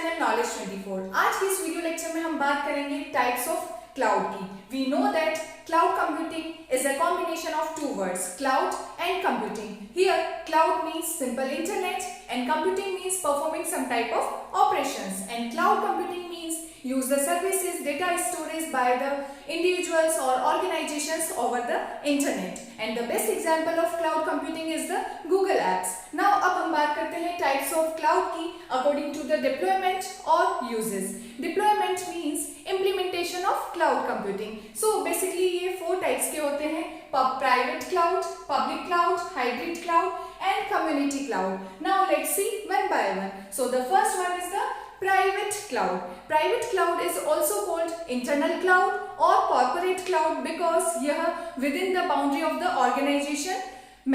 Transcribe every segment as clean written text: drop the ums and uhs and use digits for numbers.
Channel knowledge 24। आज की इस वीडियो लेक्चर में हम बात करेंगे टाइप्स ऑफ क्लाउड की। We know that cloud computing is a combination of two words, cloud and computing. Here cloud means simple internet and computing means performing some type of operations, and cloud computing means use the services data storage by the individuals or organizations over the internet, and the best example of cloud computing is the Google apps. Now अब हम बात करते हैं types of cloud की according to the deployment or uses. Deployment means implementation of cloud computing. So basically ये 4 types के होते हैं: private cloud, public cloud, hybrid cloud and community cloud. Now let's see one by one. So the first one is the private cloud. Private cloud is also called internal cloud or corporate cloud because यह within the boundary of the organization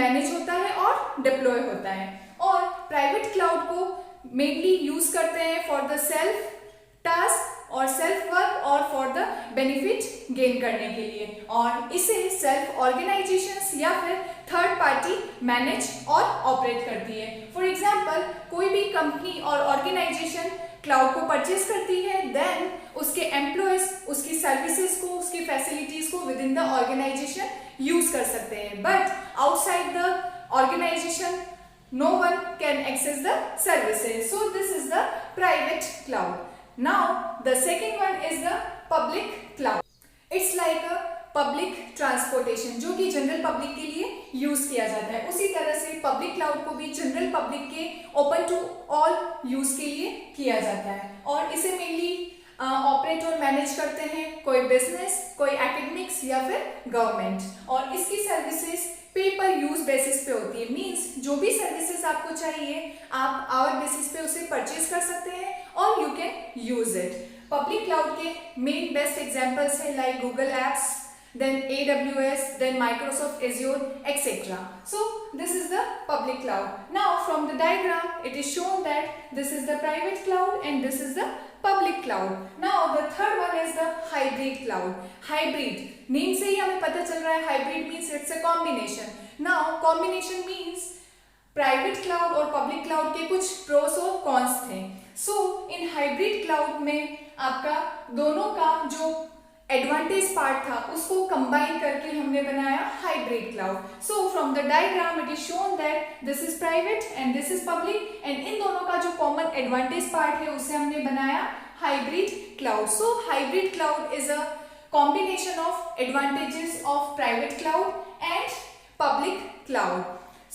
manage होता है और deploy होता है, और private cloud को mainly use करते हैं फॉर द सेल्फ टास्क और सेल्फ वर्क और फॉर द बेनिफिट गेन करने के लिए, और इसे सेल्फ ऑर्गेनाइजेशंस या फिर थर्ड पार्टी मैनेज और ऑपरेट करती है. फॉर एग्जांपल कोई भी कंपनी और ऑर्गेनाइजेशन क्लाउड को परचेज करती है, देन उसके एम्प्लॉयज उसकी सर्विसेज को, उसकी फैसिलिटीज को within the organisation use कर सकते हैं, but outside the organisation no one can access the services. So this is the private cloud. Now the second one is the public cloud. It's like a public transportation जो कि general public के लिए use किया जाता है. उसी तरह से पब्लिक क्लाउड को भी जनरल पब्लिक के ओपन टू ऑल यूज के लिए किया जाता है, और इसे मेनली ऑपरेट और मैनेज करते हैं कोई बिजनेस, कोई एकेडमिक्स या फिर गवर्नमेंट, और इसकी सर्विसेज पे पर यूज बेसिस पे होती है. मींस जो भी सर्विसेज आपको चाहिए आप आवर बेसिस पे उसे परचेज कर सकते हैं और you can use it. Public cloud के मेन बेस्ट एग्जांपल्स हैं like Google apps, then AWS, then Microsoft Azure, etc. So this is the public cloud. Now from the diagram it is shown that this is the private cloud and this is the public cloud. Now the third one is the hybrid cloud. Hybrid name से ही हमें पता चल रहा है, hybrid means it's a combination. Now combination means private cloud और public cloud के कुछ pros और कॉन्स थे. सो इन हाइब्रिड क्लाउड में आपका दोनों का जो एडवांटेज पार्ट था उसको कंबाइन करके हमने बनाया hybrid cloud. So from the diagram it is shown that this is private and this is public, and in दोनों का जो कॉमन एडवांटेज पार्ट है उसे हमने बनाया hybrid cloud. So hybrid cloud is a combination of advantages of private cloud and public cloud.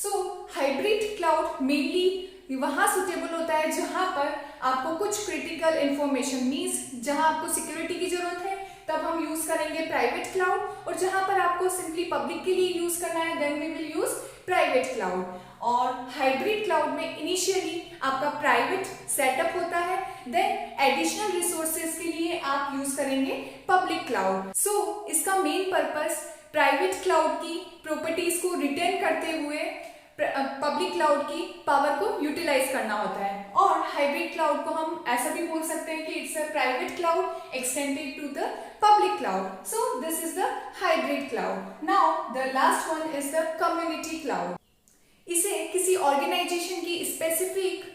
So hybrid cloud mainly वहां suitable होता है जहां पर आपको कुछ क्रिटिकल इंफॉर्मेशन मीन्स जहां आपको सिक्योरिटी की जरूरत है तब हम यूज करेंगे प्राइवेट क्लाउड, और जहां पर आपको सिंपली पब्लिक के लिए यूज करना है then we will use private cloud. और हाइब्रिड क्लाउड में इनिशियली आपका प्राइवेट सेटअप होता है, देन एडिशनल रिसोर्सेज के लिए आप यूज करेंगे पब्लिक क्लाउड. सो इसका मेन पर्पस प्राइवेट क्लाउड की प्रॉपर्टीज को रिटेन करते हुए पब्लिक क्लाउड की पावर को यूटिलाइज करना होता है, और हाइब्रिड क्लाउड को हम ऐसा भी बोल सकते हैं कि it's a private cloud extended to the public cloud. So this is the hybrid cloud. Now the last one is the community cloud. इसे किसी ऑर्गेनाइजेशन की स्पेसिफिक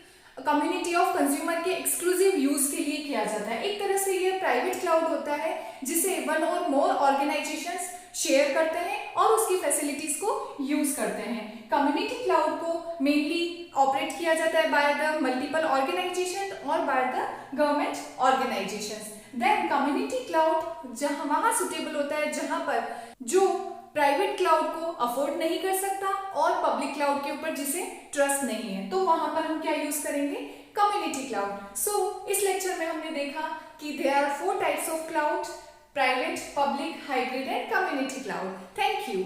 कम्युनिटी ऑफ कंज्यूमर के एक्सक्लूसिव यूज के लिए किया जाता है. एक तरह से ये प्राइवेट क्लाउड होता है जिसे वन और मोर ऑर्गेनाइजेशंस शेयर करते हैं और उसकी फैसिलिटीज को यूज करते हैं. कम्युनिटी क्लाउड को मेनली ऑपरेट किया जाता है बाय द मल्टीपल ऑर्गेनाइजेशन और by the government organisations. Then community cloud जहां वहां सुटेबल होता है जहां पर जो प्राइवेट क्लाउड को अफोर्ड नहीं कर सकता और पब्लिक क्लाउड के ऊपर जिसे ट्रस्ट नहीं है, तो वहां पर हम क्या यूज करेंगे, कम्युनिटी क्लाउड. सो इस लेक्चर में हमने देखा कि there are 4 types of cloud: private, public, hybrid and community cloud. Thank you.